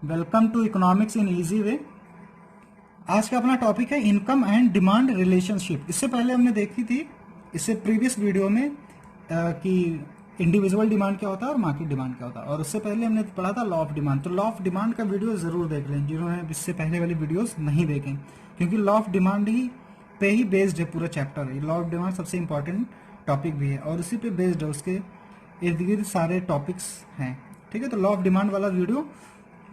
Welcome to economics in easy way. आज का अपना टॉपिक है इनकम एंड डिमांड रिलेशनशिप। इससे पहले हमने देखी थी इससे प्रीवियस वीडियो में कि इंडिविजुअल डिमांड क्या होता है और मार्केट डिमांड क्या होता है, और उससे पहले हमने पढ़ा था लॉ ऑफ डिमांड। तो लॉ ऑफ डिमांड का वीडियो जरूर देख लें जिन्होंने इससे पहले वाली वीडियोस नहीं देखें, क्योंकि लॉ ऑफ डिमांड ही पे ही बेस्ड है पूरा चैप्टर है। लॉ ऑफ डिमांड सबसे इंपॉर्टेंट टॉपिक भी है और उसी पे बेस्ड है, उसके इर्द गिर्द सारे टॉपिक्स हैं। ठीक है, तो लॉ ऑफ डिमांड वाला वीडियो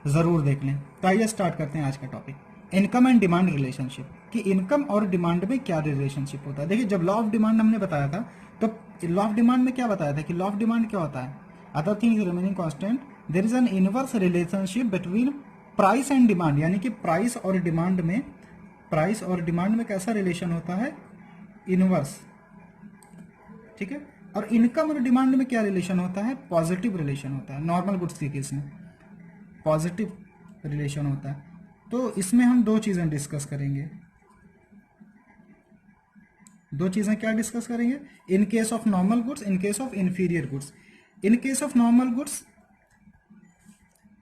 जरूर देख लें। तो आइए स्टार्ट करते हैं आज का topic, income and demand relationship, कि इनकम और डिमांड में क्या रिलेशनशिप होता है। देखिए, जब लॉ ऑफ डिमांड हमने बताया था तो लॉ ऑफ डिमांड में क्या बताया था कि लॉ ऑफ डिमांड क्या होता है, other things remaining constant there is an inverse relationship between price and demand, यानी कि प्राइस और डिमांड में कैसा रिलेशन होता है, इनवर्स। ठीक है, और इनकम और डिमांड में क्या रिलेशन होता है, पॉजिटिव रिलेशन होता है। नॉर्मल गुड्स के केस में पॉजिटिव रिलेशन होता है। तो इसमें हम दो चीजें डिस्कस करेंगे। दो चीजें क्या डिस्कस करेंगे, in case of normal goods, in case of inferior goods. In case of normal goods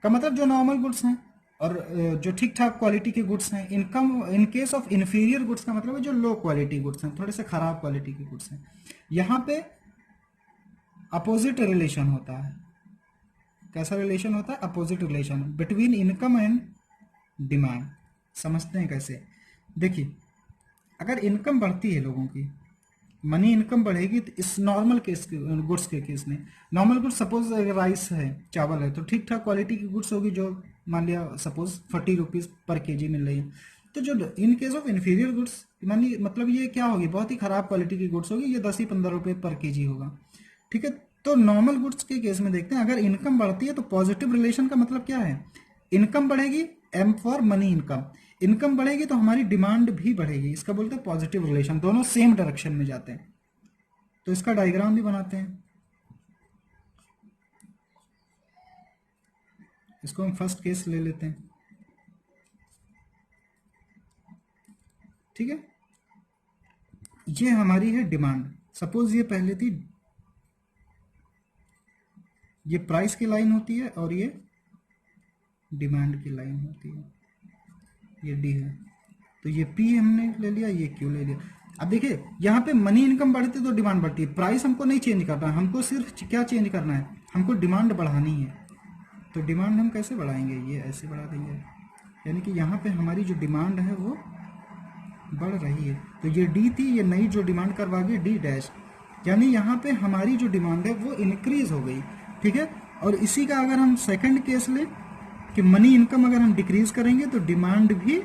का मतलब जो नॉर्मल गुड्स हैं और जो ठीक ठाक क्वालिटी के गुड्स हैं। Income in case of inferior goods का मतलब है जो लो क्वालिटी गुड्स हैं, थोड़े से खराब क्वालिटी के गुड्स हैं। यहां पे अपोजिट रिलेशन होता है। कैसा रिलेशन होता है, opposite relation between income and demand. समझते हैं कैसे। देखिए, अगर इनकम बढ़ती है लोगों की, मनी इनकम बढ़ेगी, तो इस नॉर्मल केस गुड्स के केस में, नॉर्मल गुड्स सपोज अगर राइस है, चावल है, तो ठीक ठाक क्वालिटी की गुड्स होगी जो मान लिया सपोज 40 रुपीज पर केजी मिल रही है। तो जो in case of inferior goods मतलब ये क्या होगी, बहुत ही खराब क्वालिटी की गुड्स होगी, ये 10 ही 15 रुपये पर केजी होगा। ठीक है, तो नॉर्मल गुड्स के केस में देखते हैं, अगर इनकम बढ़ती है तो पॉजिटिव रिलेशन का मतलब क्या है, इनकम बढ़ेगी, M for money income, income बढ़ेगी तो हमारी डिमांड भी बढ़ेगी। इसका बोलते हैं पॉजिटिव रिलेशन, दोनों सेम डायरेक्शन में जाते हैं। तो इसका डायग्राम भी बनाते हैं। इसको हम फर्स्ट केस ले लेते हैं। ठीक है, ये हमारी है डिमांड। सपोज ये पहले थी, ये प्राइस की लाइन होती है और ये डिमांड की लाइन होती है, ये डी है। तो ये पी हमने ले लिया, ये क्यू ले लिया। अब देखिए, यहाँ पे मनी इनकम बढ़ती है तो डिमांड बढ़ती है। प्राइस हमको नहीं चेंज करना है, हमको सिर्फ क्या चेंज करना है, हमको डिमांड बढ़ानी है। तो डिमांड हम कैसे बढ़ाएंगे, ये ऐसे बढ़ा देंगे, यानी कि यहाँ पे हमारी जो डिमांड है वो बढ़ रही है। तो ये डी थी, ये नई जो डिमांड करवा गई डी डैश, यानी यहाँ पे हमारी जो डिमांड है वो इंक्रीज हो गई। ठीक है, और इसी का अगर हम सेकंड केस लें कि मनी इनकम अगर हम डिक्रीज करेंगे तो डिमांड भी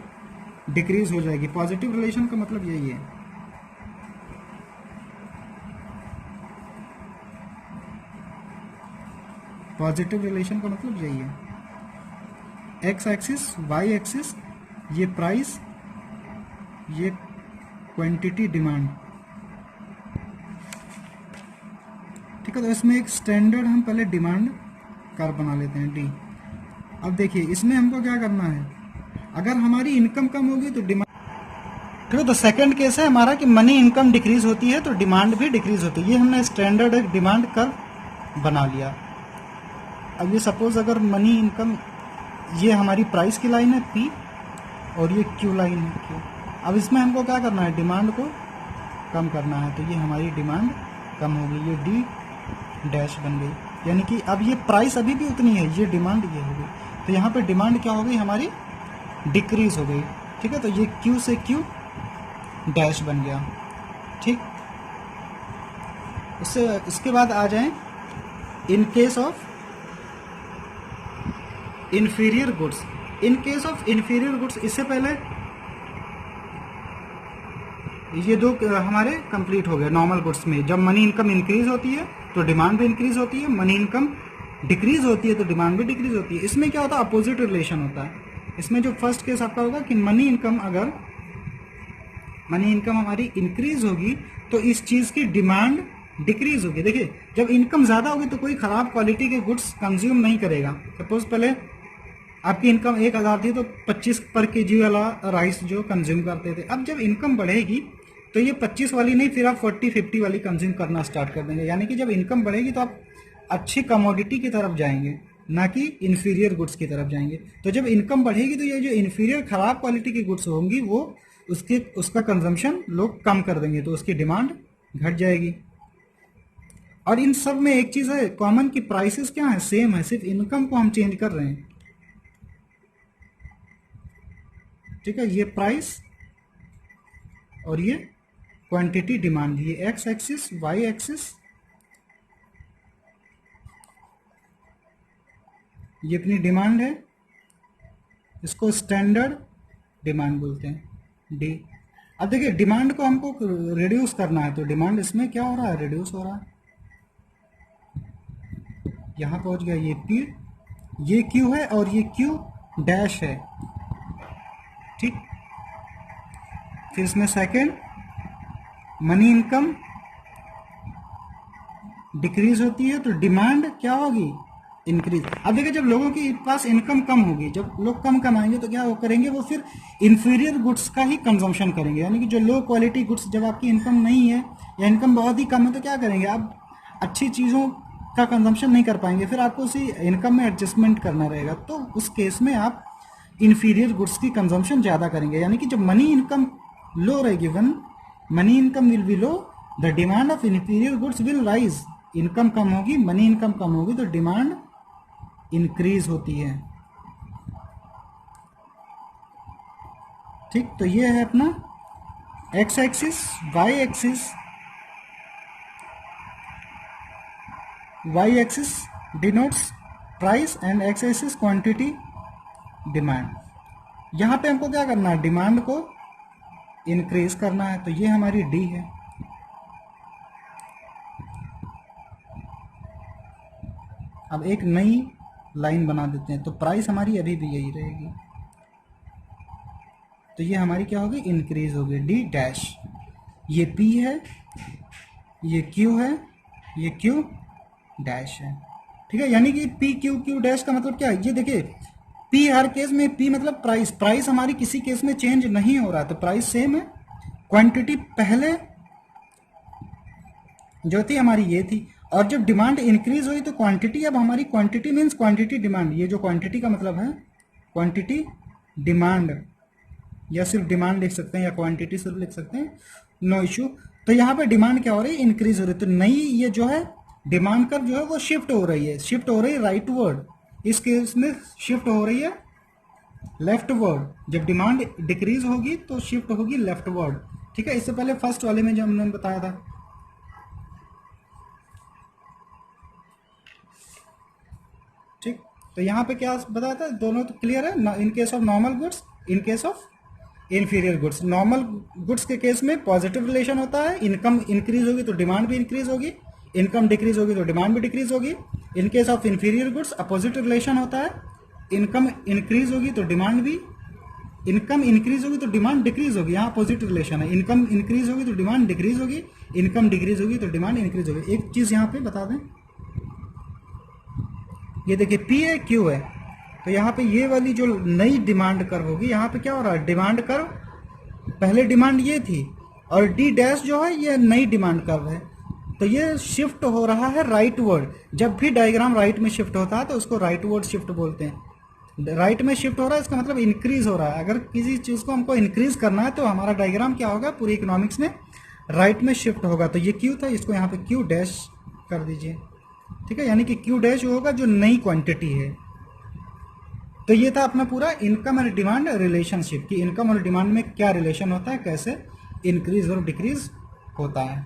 डिक्रीज हो जाएगी। पॉजिटिव रिलेशन का मतलब यही है। पॉजिटिव रिलेशन का मतलब यही है। एक्स एक्सिस, वाई एक्सिस, ये प्राइस, ये क्वांटिटी डिमांड। ठीक है, तो इसमें एक स्टैंडर्ड हम पहले डिमांड कर्व बना लेते हैं, डी। अब देखिए, इसमें हमको क्या करना है, अगर हमारी इनकम कम होगी तो डिमांड। ठीक है, तो सेकंड केस है हमारा कि मनी इनकम डिक्रीज होती है तो डिमांड भी डिक्रीज होती है। ये हमने स्टैंडर्ड एक डिमांड कर्व बना लिया। अब ये सपोज अगर मनी इनकम, ये हमारी प्राइस की लाइन है पी और ये क्यू लाइन है क्यू। अब इसमें हमको क्या करना है, डिमांड को कम करना है। तो ये हमारी डिमांड कम होगी, ये डी डैश बन गई, यानी कि अब ये प्राइस अभी भी उतनी है, ये डिमांड ये हो गई। तो यहाँ पे डिमांड क्या हो गई, हमारी डिक्रीज हो गई। ठीक है, तो ये क्यू से क्यू डैश बन गया। ठीक, इसके बाद आ जाएं in case of inferior goods. In case of inferior goods, इससे पहले ये दो हमारे कंप्लीट हो गए। नॉर्मल गुड्स में जब मनी इनकम इंक्रीज होती है तो डिमांड भी इंक्रीज होती है, मनी इनकम डिक्रीज होती है तो डिमांड भी डिक्रीज होती है। इसमें क्या होता है, अपोजिट रिलेशन होता है। इसमें जो फर्स्ट केस आपका होगा कि मनी इनकम हमारी इंक्रीज होगी तो इस चीज की डिमांड डिक्रीज होगी। देखिए, जब इनकम ज्यादा होगी तो कोई खराब क्वालिटी के गुड्स कंज्यूम नहीं करेगा। सपोज पहले आपकी इनकम 1000 थी तो 25 पर केजी वाला राइस जो कंज्यूम करते थे। अब जब इनकम बढ़ेगी तो ये 25 वाली नहीं, फिर आप 40-50 वाली कंज्यूम करना स्टार्ट कर देंगे। यानी कि जब इनकम बढ़ेगी तो आप अच्छी कमोडिटी की तरफ जाएंगे। ना कि इन्फीरियर गुड्स की तरफ जाएंगे। तो जब इनकम बढ़ेगी तो ये जो इन्फीरियर खराब क्वालिटी की गुड्स होंगी वो उसका कंजम्पशन लोग कम कर देंगे, तो उसकी डिमांड घट जाएगी। और इन सब में एक चीज है कॉमन की प्राइसेस क्या है, सेम है, सिर्फ इनकम को हम चेंज कर रहे हैं। ठीक है, ये प्राइस और ये क्वांटिटी डिमांड, ये एक्स एक्सिस वाई एक्सिस, ये अपनी डिमांड है, इसको स्टैंडर्ड डिमांड बोलते हैं डी। अब देखिए डिमांड को हमको रिड्यूस करना है, तो डिमांड इसमें क्या हो रहा है, रिड्यूस हो रहा है। यहां पहुंच गया ये पी, ये क्यू है और ये क्यू डैश है। ठीक, फिर इसमें सेकेंड मनी इनकम डिक्रीज होती है तो डिमांड क्या होगी, इंक्रीज। अब देखिए जब लोगों के पास इनकम कम होगी, जब लोग कम कमाएंगे तो क्या वो करेंगे, वो फिर इंफीरियर गुड्स का ही कंजम्पशन करेंगे। यानी कि जो लो क्वालिटी गुड्स, जब आपकी इनकम नहीं है या इनकम बहुत ही कम है तो क्या करेंगे आप, अच्छी चीज़ों का कंजम्पशन नहीं कर पाएंगे, फिर आपको उसी इनकम में एडजस्टमेंट करना रहेगा। तो उस केस में आप इंफीरियर गुड्स की कंजम्पशन ज़्यादा करेंगे। यानी कि जब मनी इनकम लो रहेगी, when money income will be low, the demand of inferior goods will rise. Income कम होगी, मनी इनकम कम होगी तो डिमांड इंक्रीज होती है। ठीक, तो ये है अपना X axis, Y axis, Y axis denotes price and X axis quantity demand. यहां पे हमको क्या करना है, डिमांड को इंक्रीज करना है, तो ये हमारी डी है। अब एक नई लाइन बना देते हैं, तो प्राइस हमारी अभी भी यही रहेगी, तो ये हमारी क्या होगी, इंक्रीज होगी, डी डैश। ये पी है, ये क्यू है, ये क्यू डैश है। ठीक है, यानी कि पी क्यू क्यू डैश का मतलब क्या है, ये देखिए पी हर केस में, पी मतलब प्राइस, प्राइस हमारी किसी केस में चेंज नहीं हो रहा, तो प्राइस सेम है। क्वांटिटी पहले जो थी हमारी ये थी, और जब डिमांड इंक्रीज हुई तो क्वांटिटी, अब हमारी क्वांटिटी मीन्स क्वांटिटी डिमांड, ये जो क्वांटिटी का मतलब है क्वांटिटी डिमांड, या सिर्फ डिमांड लिख सकते हैं या क्वांटिटी सिर्फ लिख सकते हैं, नो इशू। तो यहाँ पे डिमांड क्या हो रही है, इंक्रीज हो रही है। तो नई ये जो है डिमांड कर्व जो है वो शिफ्ट हो रही है, शिफ्ट हो रही है राइट वर्ड, इस केस में शिफ्ट हो रही है लेफ्ट वर्ड। जब डिमांड डिक्रीज होगी तो शिफ्ट होगी लेफ्ट वर्ड। ठीक है, इससे पहले फर्स्ट वाले में जो हमने बताया था। ठीक, तो यहाँ पे क्या बताया था, दोनों तो क्लियर है। In case of normal goods, in case of inferior goods. Normal goods के केस में पॉजिटिव रिलेशन होता है, इनकम इंक्रीज होगी तो डिमांड भी इंक्रीज होगी, इनकम डिक्रीज होगी तो डिमांड भी डिक्रीज होगी। In case of inferior goods opposite relation होता है, इनकम इंक्रीज होगी तो डिमांड भी, इनकम इंक्रीज होगी तो डिमांड डिक्रीज होगी। यहाँ अपोजिट रिलेशन है, इनकम इंक्रीज होगी तो डिमांड डिक्रीज होगी, इनकम डिक्रीज होगी तो डिमांड इंक्रीज होगी। एक चीज यहाँ पे बता दें, ये देखिए पी है क्यू है, तो यहाँ पे ये वाली जो नई डिमांड कर्व होगी, यहाँ पे क्या हो रहा है, डिमांड कर्व, पहले डिमांड ये थी और डी डैश जो है ये नई डिमांड कर्व है, तो ये शिफ्ट हो रहा है राइट वर्ड। जब भी डायग्राम राइट में शिफ्ट होता है तो उसको राइट वर्ड शिफ्ट बोलते हैं। राइट में शिफ्ट हो रहा है इसका मतलब इंक्रीज हो रहा है। अगर किसी चीज को हमको इंक्रीज करना है तो हमारा डायग्राम क्या होगा, पूरी इकोनॉमिक्स में राइट में शिफ्ट होगा। तो ये क्यू था, इसको यहाँ पे क्यू डैश कर दीजिए। ठीक है, यानी कि क्यू डैश होगा जो नई क्वांटिटी है। तो ये था अपना पूरा इनकम और डिमांड रिलेशनशिप, कि इनकम और डिमांड में क्या रिलेशन होता है, कैसे इंक्रीज और डिक्रीज होता है।